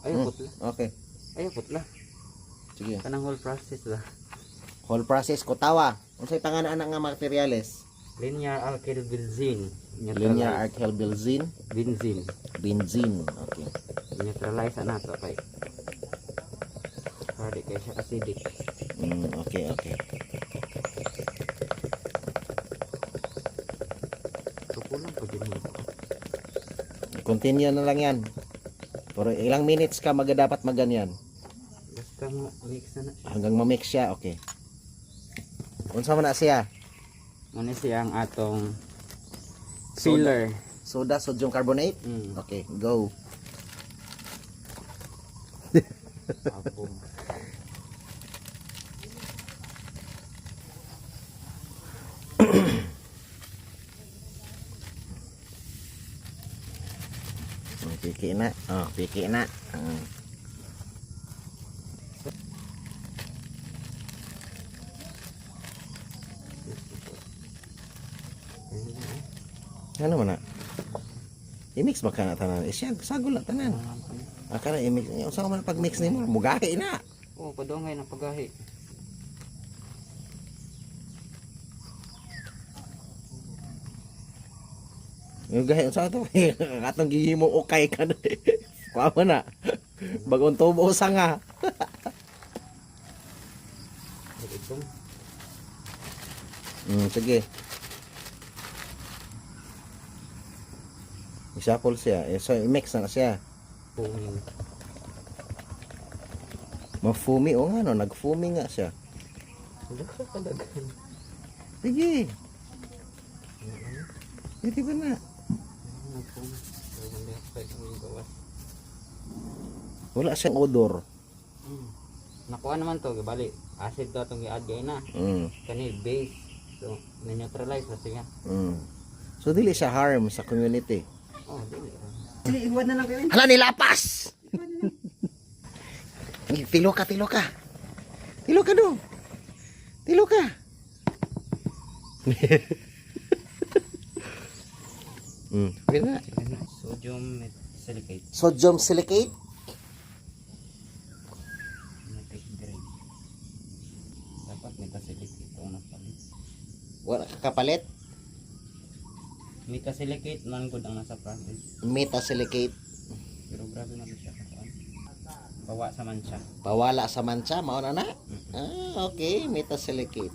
Ayaw putla. Okay. Ayaw putla. Sige. Kanang whole process ba? Whole process kutawa. Unsay pangalan nga materyales? Linear alkyl benzene. Linear alkyl benzene. Benzene. Benzene. Okay. Neutralize na to kay. Para di kay siya acidic. Okay, okay. Kukulang pa din mo. Continue na lang yan. Pero ilang minutes ka dapat maganyan? Basta mo mix na. Hanggang ma-mix siya, okay. Unsa man na siya? Muna siya ang atong filler. Soda, sodium carbonate? Okay, go. Apong. Piki na. Oh, piki na. Ano man na? I-mix ba ka na tanan? Siya, sagol na tanan. Akala i-mix. Usa ka man pag-mix nimo, mugahi na. Oh, padungay ng pagahi. Yung gahi sa to. Katong gihimo okay ka na. Kuha mo na. Bagong tubo sa nga. Itong Sige. Isapol siya. So, i-mix na siya. pungin. Ma-fumi o nga no. Nag-fumi nga siya. Wala ka kalagan. Sige. Hindi ba na? Nagpung. Carbon dioxide ang gawas. Wala siyang odor. Nakuha naman to, bali acid to itong i-add gay na. Kani base. So, na-neutralize na siya. So, dili siya harm sa community. Oh, dili. Iwan na lang kayo. Hala, nilapas! Tilo ka, tilo ka. Tilo ka dong. Tilo ka. Pwede na. Sodium silicate. Sodium silicate. Matic grade. Dapat metasilicate ito na palit. Wala kakapalit. Metasilicate man good ang nasa process. Metasilicate. Pero grabe na siya kakuan. Bawa sa mancha. Pawala sa mancha. Mauna na. Okay. Metasilicate.